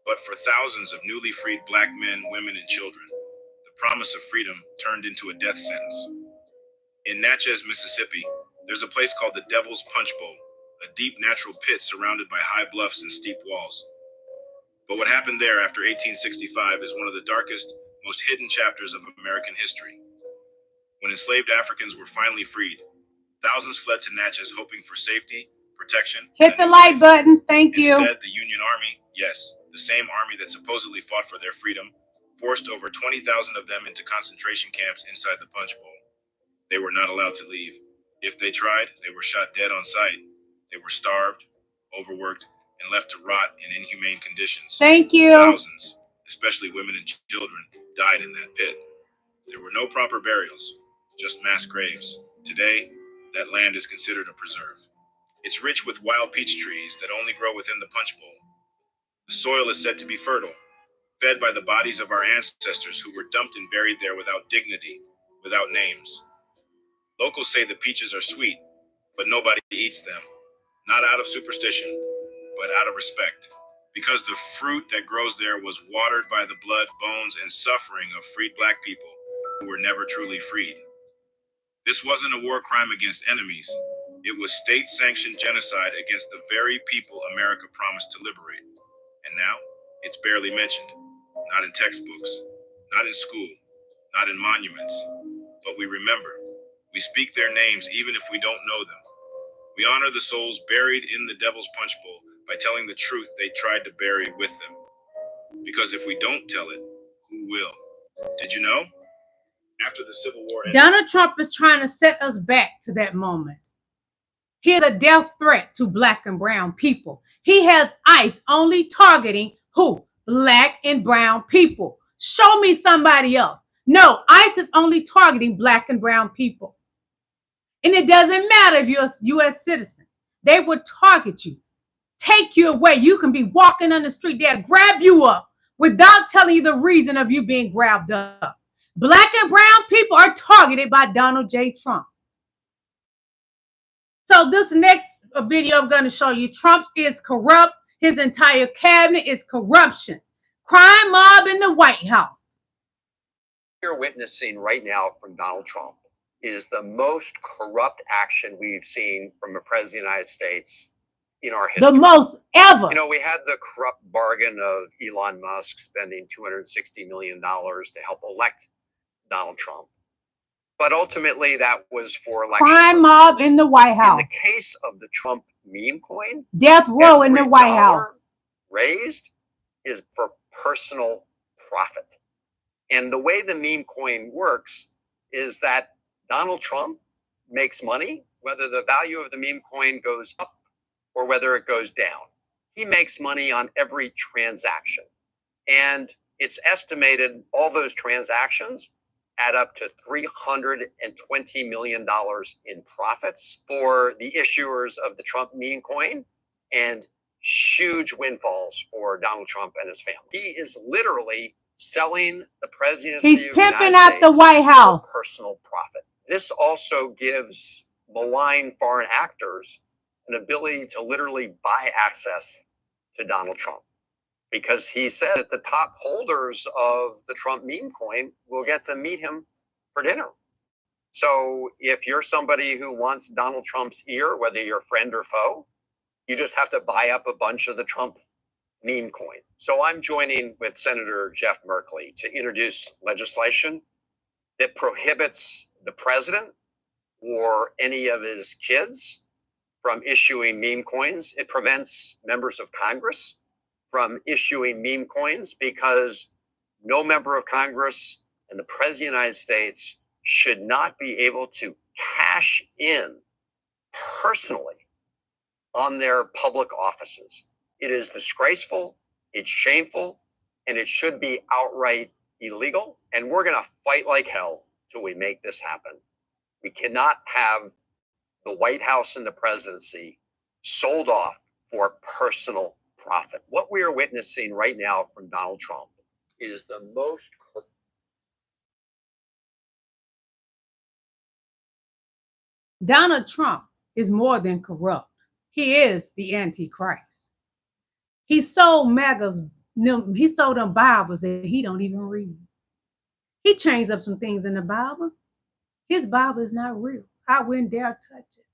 But for thousands of newly freed black men, women, and children, the promise of freedom turned into a death sentence. In Natchez, Mississippi, there's a place called the Devil's Punchbowl, a deep natural pit surrounded by high bluffs and steep walls. But what happened there after 1865 is one of the darkest, most hidden chapters of American history. When enslaved Africans were finally freed, thousands fled to Natchez hoping for safety, protection. Hit the like button. Thank you. Instead, the Union Army, yes, the same army that supposedly fought for their freedom, forced over 20,000 of them into concentration camps inside the Punchbowl. They were not allowed to leave. If they tried, they were shot dead on sight. They were starved, overworked, and left to rot in inhumane conditions. Thank you. Thousands, especially women and children, died in that pit. There were no proper burials, just mass graves. Today, that land is considered a preserve. It's rich with wild peach trees that only grow within the Punchbowl. The soil is said to be fertile, fed by the bodies of our ancestors who were dumped and buried there without dignity, without names. Locals say the peaches are sweet, but nobody eats them. Not out of superstition, but out of respect. Because the fruit that grows there was watered by the blood, bones, and suffering of freed black people who were never truly freed. This wasn't a war crime against enemies. It was state-sanctioned genocide against the very people America promised to liberate. And now, it's barely mentioned. Not in textbooks, not in school, not in monuments. But we remember. We speak their names even if we don't know them. We honor the souls buried in the Devil's Punchbowl by telling the truth they tried to bury with them. Because if we don't tell it, who will? Did you know? After the Civil War ended, Donald Trump is trying to set us back to that moment. Here's a death threat to black and brown people. He has ICE only targeting who? Black and brown people. Show me somebody else. No, ICE is only targeting black and brown people. And it doesn't matter if you're a U.S. citizen. They will target you, take you away. You can be walking on the street. They'll grab you up without telling you the reason of you being grabbed up. Black and brown people are targeted by Donald J. Trump. So this next video I'm going to show you, Trump is corrupt. His entire cabinet is corruption. Crime mob in the White House. You're witnessing right now from Donald Trump is the most corrupt action we've seen from a president of the United States in our history. The most ever. You know, we had the corrupt bargain of Elon Musk spending $260 million to help elect Donald Trump. But ultimately, that was for election crime mob in the White House. In the case of the Trump meme coin, death row in the White House raised is for personal profit. And the way the meme coin works is that Donald Trump makes money, whether the value of the meme coin goes up or whether it goes down. He makes money on every transaction. And it's estimated all those transactions add up to $320 million in profits for the issuers of the Trump meme coin and huge windfalls for Donald Trump and his family. He is literally selling the presidency He's of the United pimping out States the White House for personal profit. This also gives malign foreign actors an ability to literally buy access to Donald Trump, because he said that the top holders of the Trump meme coin will get to meet him for dinner. So if you're somebody who wants Donald Trump's ear, whether you're friend or foe, you just have to buy up a bunch of the Trump meme coin. So I'm joining with Senator Jeff Merkley to introduce legislation that prohibits the president or any of his kids from issuing meme coins. It prevents members of Congress from issuing meme coins because no member of Congress and the President of the United States should not be able to cash in personally on their public offices. It is disgraceful, it's shameful, and it should be outright illegal. And we're going to fight like hell till we make this happen. We cannot have the White House and the presidency sold off for personal profit. What we are witnessing right now from Donald Trump is the most Donald Trump is more than corrupt. He is the Antichrist. He sold he sold them Bibles that he don't even read. He changed up some things in the Bible. His Bible is not real. I wouldn't dare touch it.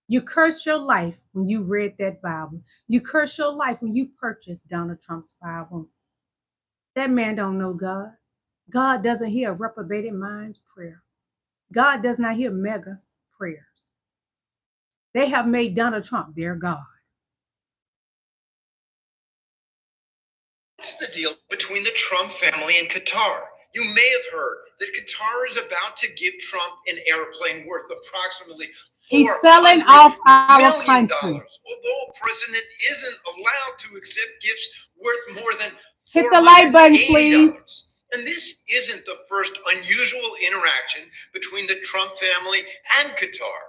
You curse your life when you read that Bible. You curse your life when you purchased Donald Trump's Bible. That man don't know God. God doesn't hear a reprobated mind's prayer. God does not hear mega prayers. They have made Donald Trump their God. What's the deal between the Trump family and Qatar? You may have heard that Qatar is about to give Trump an airplane worth approximately He's selling off our country. Although a president isn't allowed to accept gifts worth more than hit the like button, please. And this isn't the first unusual interaction between the Trump family and Qatar.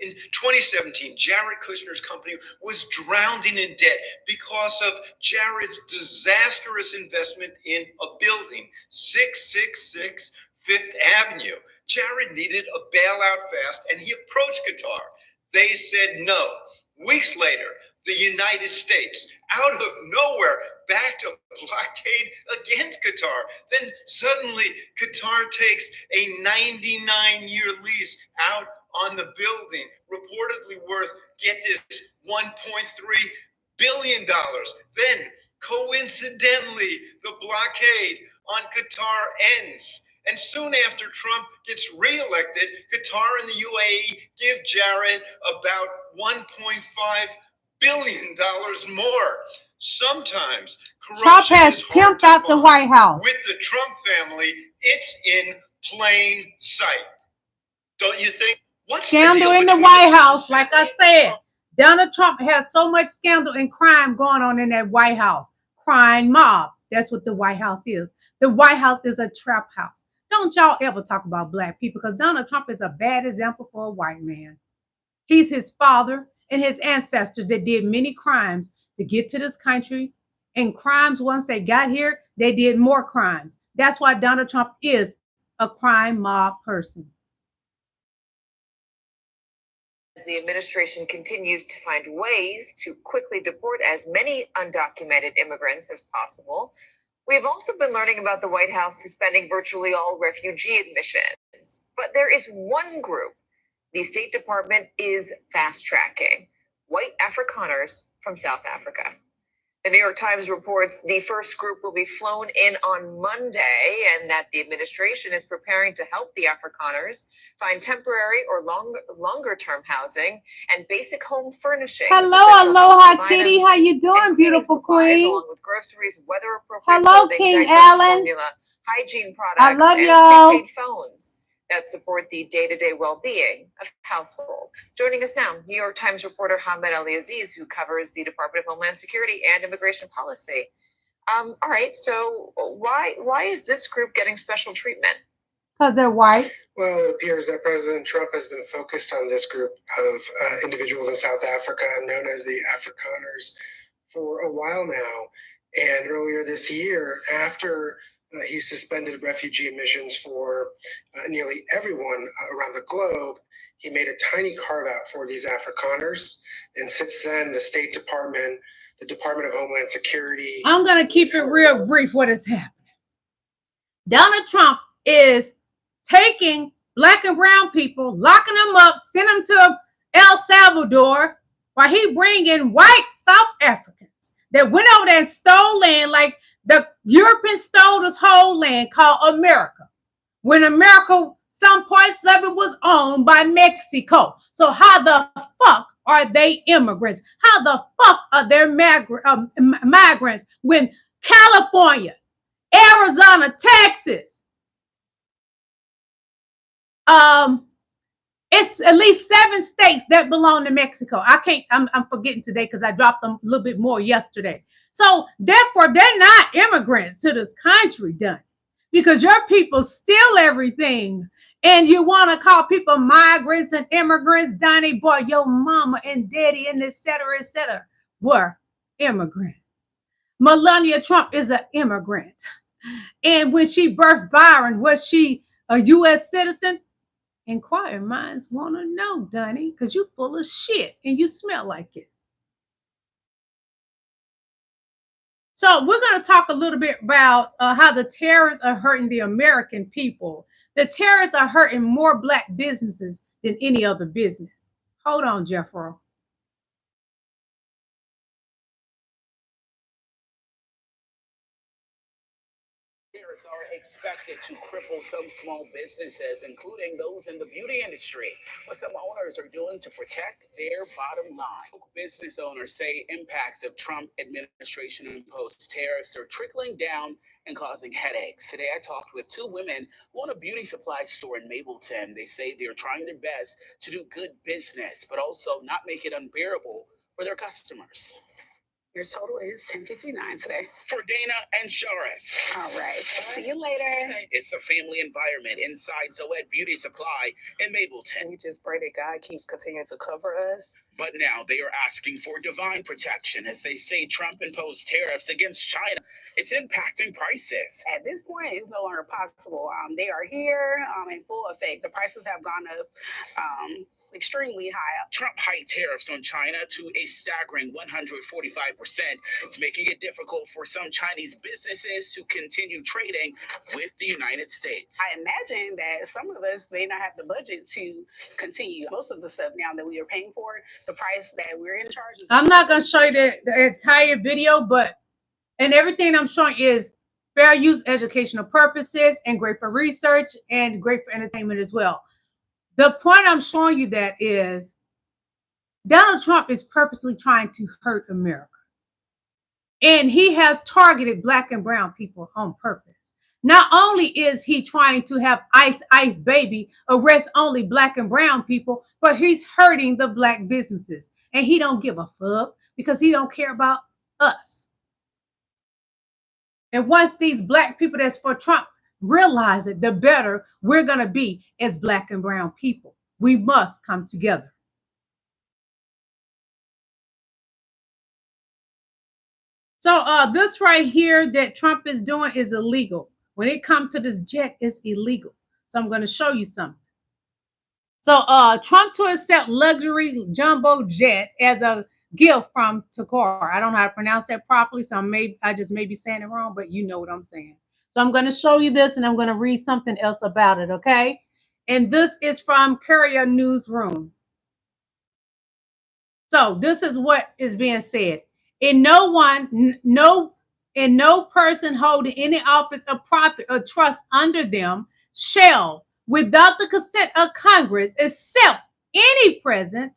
In 2017, Jared Kushner's company was drowning in debt because of Jared's disastrous investment in a building, 666 Fifth Avenue. Jared needed a bailout fast, and he approached Qatar. They said no. Weeks later, the United States, out of nowhere, backed a blockade against Qatar. Then suddenly, Qatar takes a 99-year lease out on the building, reportedly worth, get this, $1.3 billion. Then, coincidentally, the blockade on Qatar ends. And soon after Trump gets reelected, Qatar and the UAE give Jared about $1.5 billion more. Sometimes Trump has pimped out the White House. With the Trump family, it's in plain sight. Don't you think? What's scandal in the White House, like I said. Donald Trump has so much scandal and crime going on in that White House. Crime mob. That's what the White House is. The White House is a trap house. Don't y'all ever talk about black people, because Donald Trump is a bad example for a white man. He's his father and his ancestors that did many crimes to get to this country. And crimes, once they got here, they did more crimes. That's why Donald Trump is a crime mob person. As the administration continues to find ways to quickly deport as many undocumented immigrants as possible, we have also been learning about the White House suspending virtually all refugee admissions. But there is one group the State Department is fast-tracking: white Afrikaners from South Africa. The New York Times reports the first group will be flown in on Monday, and that the administration is preparing to help the Afrikaners find temporary or longer-term housing and basic home furnishings. Hello, aloha, Kitty. How you doing, beautiful queen? Along with groceries, weather-appropriate hello, clothing, King diapers, Allen. formula, hygiene products, I love and y'all. prepaid phones that support the day-to-day well-being of households. Joining us now, New York Times reporter Hamed Ali Aziz, who covers the Department of Homeland Security and immigration policy. All right, so why is this group getting special treatment? Because they're white. Well, it appears that President Trump has been focused on this group of individuals in South Africa, known as the Afrikaners, for a while now. And earlier this year, after he suspended refugee admissions for nearly everyone around the globe, he made a tiny carve-out for these Afrikaners. And since then, the State Department, the Department of Homeland Security... I'm going to keep it real brief what is happening. Donald Trump is taking black and brown people, locking them up, sending them to El Salvador, while he bringing white South Africans that went over there and stole land like the Europeans stole this whole land called America, when America, some parts of it was owned by Mexico. So how the fuck are they immigrants? How the fuck are they migrants when California, Arizona, Texas, it's at least 7 states that belong to Mexico. I'm forgetting today because I dropped them a little bit more yesterday. So therefore, they're not immigrants to this country, done. Because your people steal everything. And you want to call people migrants and immigrants, Donnie, boy, your mama and daddy and et cetera, were immigrants. Melania Trump is an immigrant. And when she birthed Byron, was she a U.S. citizen? Inquiring minds want to know, Donnie, because you full of shit and you smell like it. So we're going to talk a little bit about how the terrorists are hurting the American people. The terrorists are hurting more Black businesses than any other business. Hold on, Jeffro. Tariffs are expected to cripple some small businesses, including those in the beauty industry. What some owners are doing to protect their bottom line. Business owners say impacts of Trump administration imposed tariffs are trickling down and causing headaches. Today, I talked with 2 women who own a beauty supply store in Mableton. They say they're trying their best to do good business, but also not make it unbearable for their customers. Your total is $10.59 today. For Dana and Sharis. All right. See you later. It's a family environment inside Zoet Beauty Supply in Mableton. We just pray that God keeps continuing to cover us. But now they are asking for divine protection as they say Trump imposed tariffs against China. It's impacting prices. At this point, it's no longer possible. They are here in full effect. The prices have gone up extremely high. Trump hiked tariffs on China to a staggering 145%. It's making it difficult for some Chinese businesses to continue trading with the United States. I imagine that some of us may not have the budget to continue most of the stuff now that we are paying for. The price that we're in charge of. I'm not going to show you the entire video, but and everything I'm showing is fair use educational purposes and great for research and great for entertainment as well. The point I'm showing you that is Donald Trump is purposely trying to hurt America. And he has targeted Black and brown people on purpose. Not only is he trying to have ICE baby arrest only Black and brown people, but he's hurting the Black businesses. And he don't give a fuck because he don't care about us. And once these Black people that's for Trump realize it, the better we're going to be as Black and brown people. We must come together. So this right here that Trump is doing is illegal. When it comes to this jet, it's illegal. So I'm going to show you something. So Trump to accept luxury jumbo jet as a gift from Qatar. I don't know how to pronounce that properly, so I just may be saying it wrong, but you know what I'm saying. So I'm going to show you this, and I'm going to read something else about it, okay? And this is from Courier Newsroom. So this is what is being said. No person holding any office of profit or trust under them shall, without the consent of Congress, accept any present,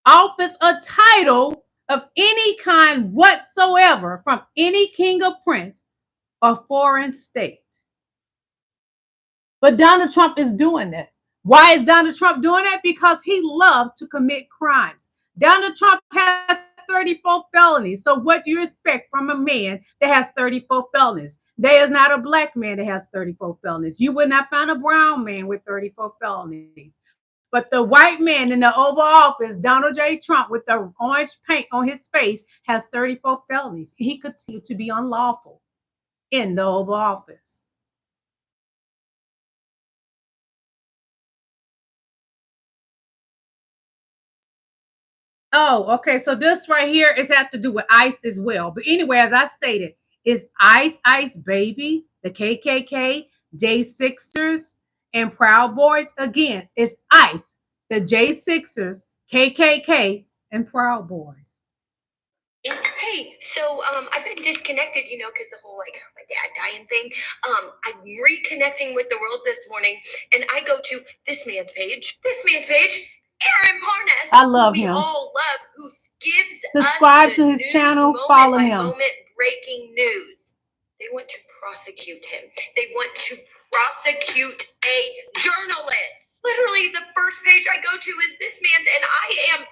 office, or title of any kind whatsoever from any king or prince or foreign state. But Donald Trump is doing that. Why is Donald Trump doing that? Because he loves to commit crimes. Donald Trump has 34 felonies. So what do you expect from a man that has 34 felonies? There is not a Black man that has 34 felonies. You would not find a brown man with 34 felonies. But the white man in the Oval Office, Donald J. Trump, with the orange paint on his face, has 34 felonies. He continues to be unlawful in the Oval Office. Oh, okay. So this right here is have to do with ICE as well. But anyway, as I stated, is ICE baby, the KKK, J6ers, and Proud Boys. Again, it's ICE, the J6ers, KKK, and Proud Boys. Hey, so I've been disconnected, you know, because the whole like my dad dying thing. I'm reconnecting with the world this morning, and I go to this man's page. Aaron Parnas. I love who we him. all love, who gives Subscribe us to the his news channel, moment follow by him. moment breaking news. They want to prosecute him. They want to prosecute a journalist. Literally, the first page I go to is this man's, and I am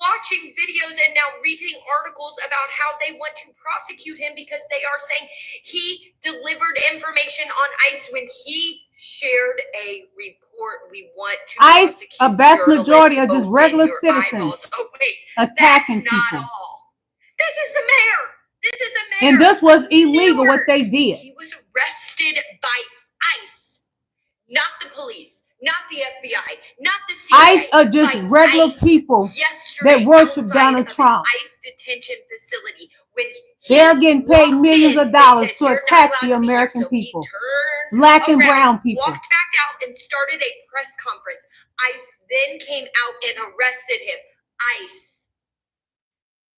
watching videos and now reading articles about how they want to prosecute him because they are saying he delivered information on ICE when he shared a report. We want to ICE, prosecute a vast journalists. majority are just Open regular your citizens eyeballs. Oh wait, attacking that's not people. all. This is the mayor. This is the mayor. And this was of illegal what Newark. they did. He was arrested by ICE, not the police, not the FBI, not the CIA. ICE are just by regular ICE people yesterday that worship outside Donald of an Trump. ICE detention facility. When They're getting paid walked millions in, of they dollars said, to "You're not attack allowed the to be here." American So he people, turned black and around, brown people. walked back out, and started a press conference. ICE then came out and arrested him. ICE.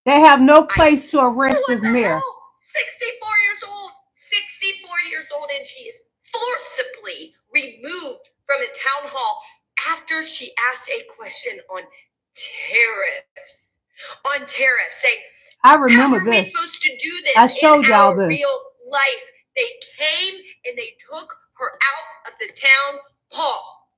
They have no place to arrest this mayor. 64 years old. 64 years old, and she is forcibly removed from a town hall after she asked a question on tariffs. Saying, I remember how are we this. supposed to do this I showed in y'all our this. real life? They came and they took her out of the town hall.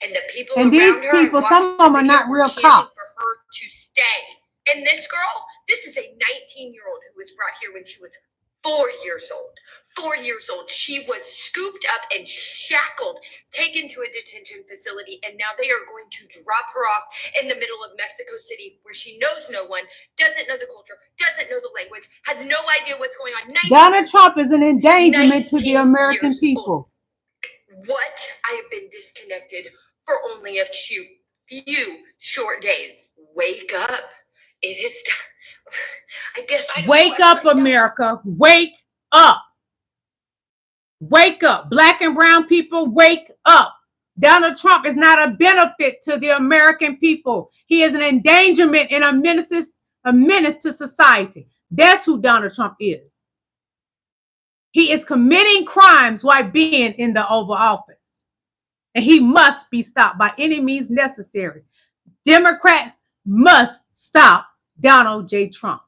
And the people And around these her, people, some of them are not real chanting cops. for her to stay. And this girl, this is a 19-year-old who was brought here when she was 4 years old. 4 years old. She was scooped up and shackled, taken to a detention facility, and now they are going to drop her off in the middle of Mexico City, where she knows no one, doesn't know the culture, doesn't know the language, has no idea what's going on. Donald Trump is an endangerment to the American people. What? I have been disconnected for only a few short days. Wake up. It is time. I guess I don't Wake know. up, America. Wake up. Wake up. Black and brown people, wake up. Donald Trump is not a benefit to the American people. He is an endangerment and a menace to society. That's who Donald Trump is. He is committing crimes while being in the Oval Office. And he must be stopped by any means necessary. Democrats must stop Donald J. Trump.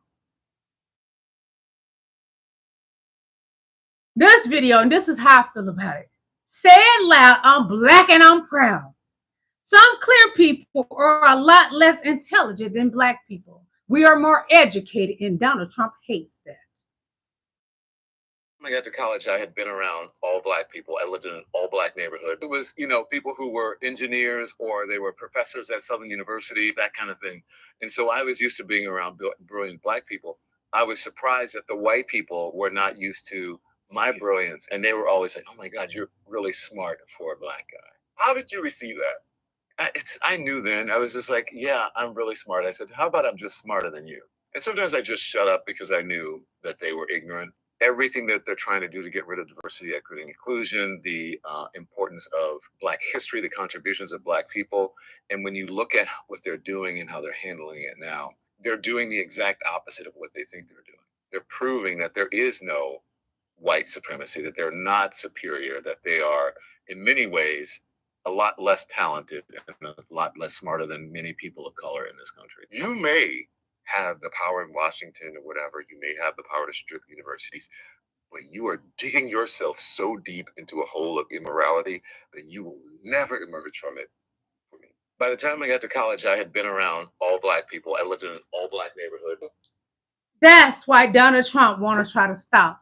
This video, and this is how I feel about it. Say it loud, I'm black and I'm proud. Some clear people are a lot less intelligent than black people. We are more educated, and Donald Trump hates that. When I got to college, I had been around all black people. I lived in an all black neighborhood. It was, you know, people who were engineers or they were professors at Southern University, that kind of thing. And so I was used to being around brilliant black people. I was surprised that the white people were not used to my brilliance. And they were always like, "Oh my God, you're really smart for a black guy." How did you receive that? I knew then. I was just like, "Yeah, I'm really smart." I said, "How about I'm just smarter than you?" And sometimes I just shut up because I knew that they were ignorant. Everything that they're trying to do to get rid of diversity, equity, and inclusion, the importance of Black history, the contributions of Black people. And when you look at what they're doing and how they're handling it now, they're doing the exact opposite of what they think they're doing. They're proving that there is no white supremacy, that they're not superior, that they are in many ways a lot less talented and a lot less smarter than many people of color in this country. You may have the power in Washington or whatever, you may have the power to strip universities, but you are digging yourself so deep into a hole of immorality that you will never emerge from it. For me, by the time I got to college, I had been around all black people. I lived in an all black neighborhood. That's why Donald Trump want to try to stop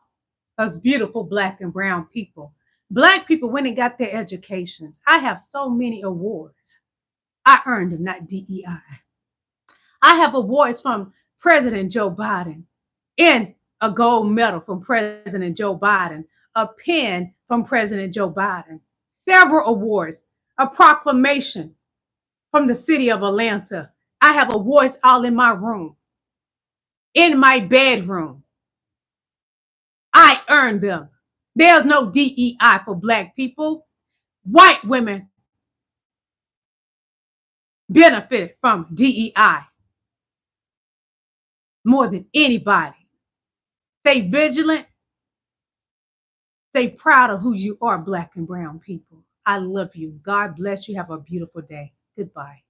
us beautiful black and brown people. Black people went and got their educations. I have so many awards. I earned them, not DEI. I have awards from President Joe Biden, and a gold medal from President Joe Biden, a pen from President Joe Biden, several awards, a proclamation from the city of Atlanta. I have awards all in my room, in my bedroom. I earned them. There's no DEI for black people. White women benefit from DEI. more than anybody. Stay vigilant. Stay proud of who you are, Black and brown people. I love you. God bless you. Have a beautiful day. Goodbye.